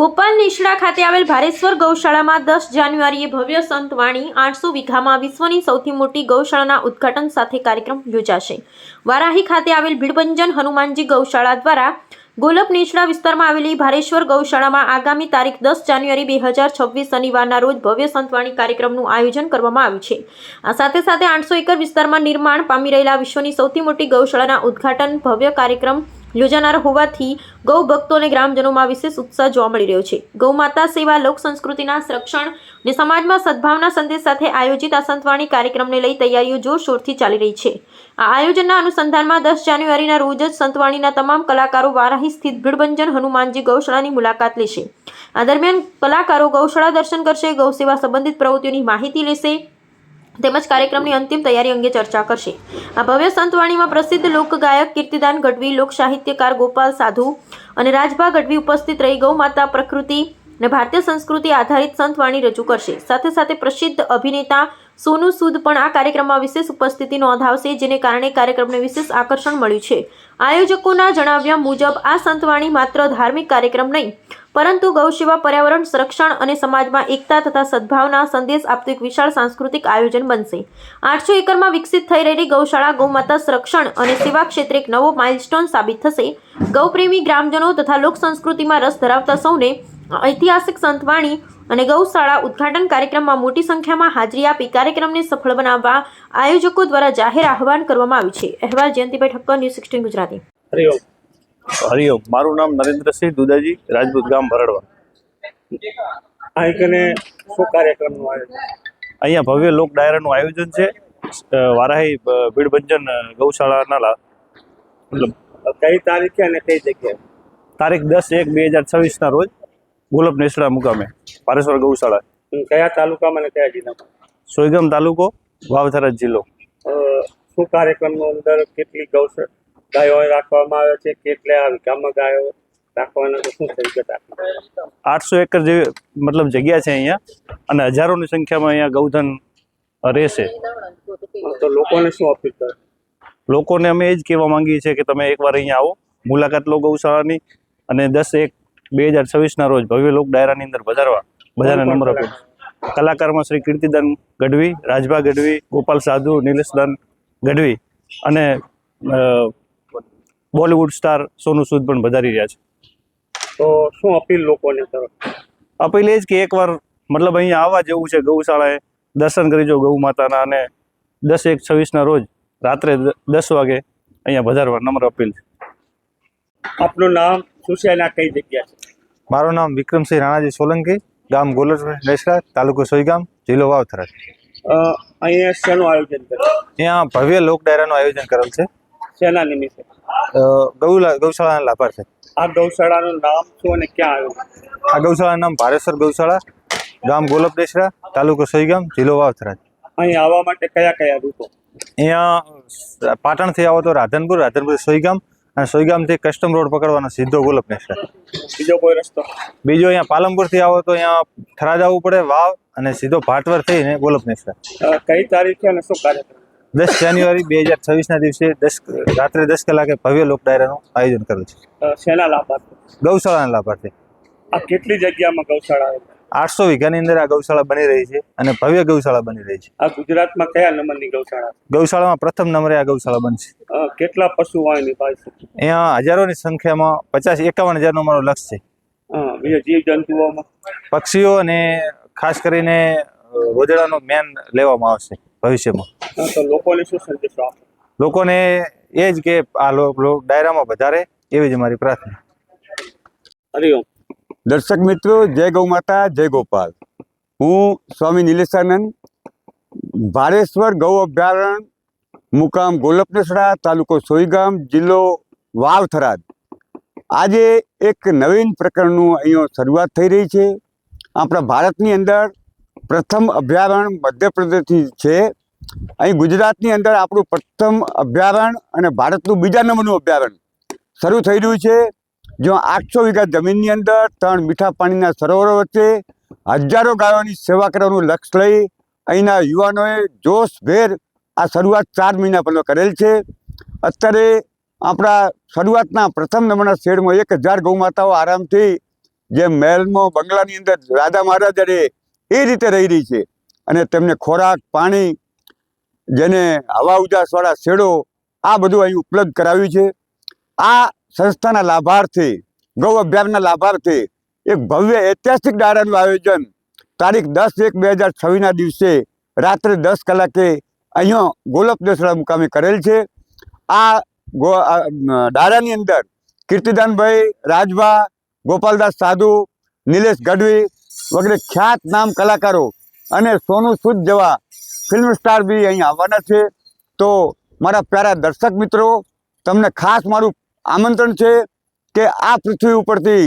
ગોપાલ નેસડા ખાતે આવેલ ભારેશ્વર ગૌશાળામાં 10 જાન્યુઆરીએ ભવ્ય સંતવાણી 800 વીઘામાં વિશ્વની સૌથી મોટી ગૌશાળાના ઉદ્ઘાટન સાથે કાર્યક્રમ યોજાશે। વારાહી ખાતે આવેલ ભીડભંજન હનુમાનજી ગૌશાળા દ્વારા ગોલપ નેસડા વિસ્તારમાં આવેલી ભારેશ્વર ગૌશાળામાં આગામી તારીખ 10 જાન્યુઆરી 2026 શનિવારના રોજ ભવ્ય સંતવાણી કાર્યક્રમનું આયોજન કરવામાં આવ્યું છે। આ સાથે સાથે 800 એકર વિસ્તારમાં નિર્માણ પામી રહેલા વિશ્વની સૌથી મોટી ગૌશાળાના ઉદ્ઘાટન ભવ્ય કાર્યક્રમ યોજાનાર હોવાથી ગૌ ભક્તો અને ગ્રામજનોમાં વિશેષ ઉત્સાહ જોવા મળી રહ્યો છે। ગૌ માતા સેવા, લોક સંસ્કૃતિના સંરક્ષણ અને સમાજમાં સદભાવના સંદેશ સાથે આયોજિત આ સંતવાણી કાર્યક્રમને લઈ તૈયારીઓ જોરશોરથી ચાલી રહી છે। આ આયોજનના અનુસંધાનમાં 10 જાન્યુઆરીના રોજ જ સંતવાણીના તમામ કલાકારો વારાહી સ્થિત ભીડભંજન હનુમાનજી ગૌશાળાની મુલાકાત લેશે। આ દરમિયાન કલાકારો ગૌશાળા દર્શન કરશે, ગૌ સેવા સંબંધિત પ્રવૃત્તિઓની માહિતી લેશે તેમજ કાર્યક્રમની અંતિમ તૈયારી અંગે ચર્ચા કરશે। આ ભવ્ય સંતવાણીમાં પ્રસિદ્ધ લોકગાયક કીર્તિદાન ગઢવી, લોક સાહિત્યકાર ગોપાલ સાધુ અને રાજભા ગઢવી ઉપસ્થિત રહી ગૌ માતા, પ્રકૃતિ અને ભારતીય સંસ્કૃતિ આધારિત સંતવાણી રજૂ કરશે। સાથે સાથે પ્રસિદ્ધ અભિનેતા સોનુ સૂદ પણ આ કાર્યક્રમમાં વિશેષ ઉપસ્થિતિ નોંધાવશે, જેને કારણે કાર્યક્રમને વિશેષ આકર્ષણ મળ્યું છે। આયોજકોના જણાવ્યા મુજબ આ સંતવાણી માત્ર ધાર્મિક કાર્યક્રમ નહીં પરંતુ ગૌસેવા, પર્યાવરણ સંરક્ષણ અને સમાજમાં એકતા તથા સદભાવના સંદેશ આપતું એક વિશાળ સાંસ્કૃતિક આયોજન બનશે। 800 એકરમાં વિકસિત થઈ રહેલી ગૌશાળા ગૌમાતા સંરક્ષણ અને સેવા ક્ષેત્રે એક નવો માઇલસ્ટોન સાબિત થશે। ગૌપ્રેમી ગ્રામજનો તથા લોક સંસ્કૃતિમાં રસ ધરાવતા સૌને ઐતિહાસિક સંતવાણી અને ગૌશાળા ઉદ્ઘાટન કાર્યક્રમમાં મોટી સંખ્યામાં હાજરી આપી કાર્યક્રમને સફળ બનાવવા આયોજકો દ્વારા જાહેર આહવાન કરવામાં આવ્યું છે। અહેવાલ જયંતિભાઈ ઠક્કર, ન્યૂઝ 16 ગુજરાતી। હરિઓમ, મારું નામ નરેન્દ્રસિંહ દુદાજી, રાજપૂત ગામ ભરડવા। અહીંયા ભવ્ય લોક ડાયરાનું આયોજન છે। વારાહી ભીડભંજન ગૌશાળાના મતલબ કઈ તારીખે અને કઈ જગ્યાએ? તારીખ 10/1/2026 રોજ ગોલપ નેસડા મુકામે ભારેશ્વર ગૌશાળા। કયા તાલુકામાં અને કયા જિલ્લામાં? સોયગામ તાલુકો, વાવ-થરાદ જિલ્લો। શું કાર્યક્રમનો અંદર કેટલી ગાયો રાખવામાં આવે છે, કેટલા વીઘામાં ગાયો રાખવાના છે, શું તરીકે 800 એકર જેવી મતલબ જગ્યા છે અહીંયા અને હજારોની સંખ્યામાં અહીંયા ગૌધન રહેશે। તો લોકોને શું અપીલ કરે? લોકોને અમે એ જ કહેવા માંગીએ છીએ કે તમે એકવાર અહીંયા આવો, મુલાકાત લો ગૌશાળાની અને 10/1/2026 રોજ ભવ્ય લોક ડાયરાની અંદર વધારવા બધાને નમ્ર અપીલ। કલાકારમાં શ્રી કીર્તિદાન ગઢવી, રાજભા ગઢવી, ગોપાલ સાધુ, નિલેશદાન ગઢવી અને બોલિવૂડ સ્ટાર સોનુ સૂદ પણ વધારી રહ્યા છે। તો શું અપીલ લોકોને કરો? અપીલ એ જ કે એકવાર મતલબ અહીંયા આવવા જેવું છે, ગૌશાળાએ દર્શન કરી જો ગૌ માતાના અને 10/1/26 રોજ રાત્રે 10 વાગે અહીંયા વધારવા નમ્ર અપીલ છે। આપનું નામ શું છે અને કઈ જગ્યા છે? મારું નામ વિક્રમસિંહ રાણાજી સોલંકી, ગામ ગોલપ નેસડા, તાલુકો સોયગામ, જિલ્લો વાવ-થરાદ। અહીંયા શેનું આયોજન કરે? અહીંયા ભવ્ય લોક ડાયરાનું આયોજન કરેલ છે। શેના નિમિત્તે? ગૌશાળાના લાભાર્થે। આ ગૌશાળાનું નામ શું અને ક્યાં આવ્યું? આ ગૌશાળાનું નામ ભારેશ્વર ગૌશાળા, ગામ ગોલપ નેસડા, તાલુકો સોયગામ, જિલ્લો વાવ-થરાદ। અહીં આવવા માટે કયા કયા રૂટો? અહીંયા પાટણથી આવો તો રાધનપુર સોયગામ અને સોયગામથી કસ્ટમ રોડ પકડવાનો સીધો ગોલપ નેસડા। બીજો કોઈ રસ્તો? બીજો અહીંયા પાલનપુરથી આવો તો અહીંયા થરાદ આવવું પડે, વાવ અને સીધો ભાટવર થઈને ગોલપ નેસડા। કઈ તારીખે અને શું કાર્યક્રમ? 10 જાન્યુઆરી 2026 દિવસે રાત્રે 10 કલાકે ભવ્ય લોક ડાયરાનું આયોજન કરેલ છે। શેના લાભાર્થે? ગૌશાળાના લાભાર્થે। આ કેટલી જગ્યામાં ગૌશાળા આવે? 800 વીઘાની અંદર આ ગૌશાળા બની રહી છે અને ભવ્ય ગૌશાળા બની રહી છે। આ ગુજરાતમાં કયા નંબરની ગૌશાળા? ગૌશાળામાં પ્રથમ નંબરે આ ગૌશાળા બનશે। કેટલા પશુઓ અહીં નિભાવે છે? અહીંયા હજારોની સંખ્યામાં 50-51 હજારનો અમારો લક્ષ્ય છે। બીજા જીવ જંતુઓમાં? પક્ષીઓ અને ખાસ કરીને રોજડાનો મેન લેવામાં આવશે ભવિષ્યમાં। તો લોકોને શું સંદેશો આપો? લોકોને એ જ કે આ ડાયરામાં વધારે એવી જ અમારી પ્રાર્થના। હરિઓમ દર્શક મિત્રો, જય ગૌ માતા, જય ગોપાલ। હું સ્વામી નિલેશાનંદ, ભારેશ્વર ગૌ અભયારણ્ય, મુકામ ગોલપ નેસડા, તાલુકો સોયગામ, જિલ્લો વાવ-થરાદ। આજે એક નવીન પ્રકરણનું અહીંયા શરૂઆત થઈ રહી છે। આપણા ભારતની અંદર પ્રથમ અભયારણ્ય મધ્યપ્રદેશથી છે। અહીં ગુજરાતની અંદર આપણું પ્રથમ અભયારણ્ય અને ભારતનું બીજા નંબરનું અભયારણ્ય શરૂ થઈ રહ્યું છે, જ્યાં 800 વીઘા જમીનની અંદર 3 મીઠા પાણીના સરોવરો વચ્ચે હજારો ગાયોની સેવા કરવાનું લક્ષ્ય લઈ અહીંના યુવાનોએ જોશભેર આ શરૂઆત 4 મહિના પહેલાં કરેલ છે। અત્યારે આપણા શરૂઆતના પ્રથમ નંબરના શેડમાં 1000 ગૌમાતાઓ આરામથી જે મહેલમાં બંગલાની અંદર રાજા મહારાજા રહે એ રીતે રહી રહી છે. અને તેમને ખોરાક પાણી જેને હવા ઉજાસવાળા શેડો આ બધું અહીં ઉપલબ્ધ કરાવ્યું છે. આ સંસ્થાના લાભાર્થી ગૌ અભયારણ્યના લાભાર્થી એક ભવ્ય ઐતિહાસિક ડાયરાનું આયોજન તારીખ 10/1/2026ના દિવસે રાત્રે 10 કલાકે અહીંયા ગોલપનેસડા મુકામે કરેલ છે. આ ડાયરાની અંદર કીર્તિદાનભાઈ રાજભા, ગોપાલદાસ સાધુ, નિલેશ ગઢવી વગેરે ખ્યાત નામ કલાકારો અને સોનુ સૂદ જેવા ફિલ્મ સ્ટાર બી અહીં આવવાના છે. તો મારા પ્યારા દર્શક મિત્રો, તમને ખાસ મારું આમંત્રણ છે કે આ પૃથ્વી ઉપરથી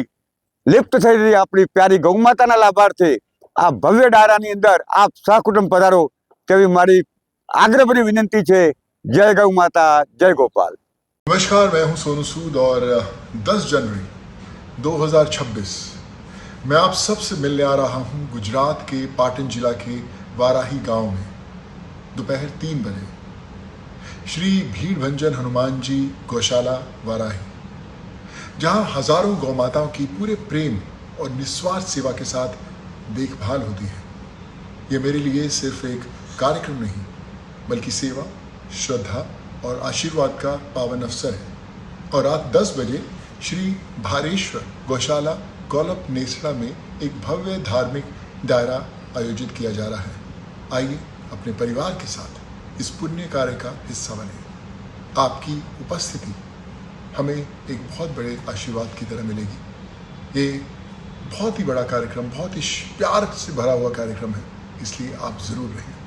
લિપ્ત થઈ રહી આપણી પ્યારી ગૌમાતાના લાભાર્થે આ ભવ્ય ડાયરાની અંદર આપ સહકુટુંબ પધારો તેવી મારી आग्रहभरी विनती है। जय गौ माता, जय गोपाल। नमस्कार, मैं हूं सोनू सूद और 10 जनवरी 2026 मैं आप सबसे मिलने आ रहा हूं गुजरात के पाटन जिला के वाराही गांव में दोपहर 3 बजे श्री भीड़भंजन हनुमान जी गौशाला वाराही, जहां हजारों गौ माताओं की पूरे प्रेम और निस्वार्थ सेवा के साथ देखभाल होती है। ये मेरे लिए सिर्फ एक कार्यक्रम नहीं बल्कि सेवा, श्रद्धा और आशीर्वाद का पावन अवसर है। और रात 10 बजे श्री भारेश्वर गौशाला गोलपनेसड़ा में एक भव्य धार्मिक दायरा आयोजित किया जा रहा है। आइए अपने परिवार के साथ इस पुण्य कार्य का हिस्सा बने। आपकी उपस्थिति हमें एक बहुत बड़े आशीर्वाद की तरह मिलेगी। ये बहुत ही बड़ा कार्यक्रम, बहुत ही प्यार से भरा हुआ कार्यक्रम है, इसलिए आप ज़रूर रहें।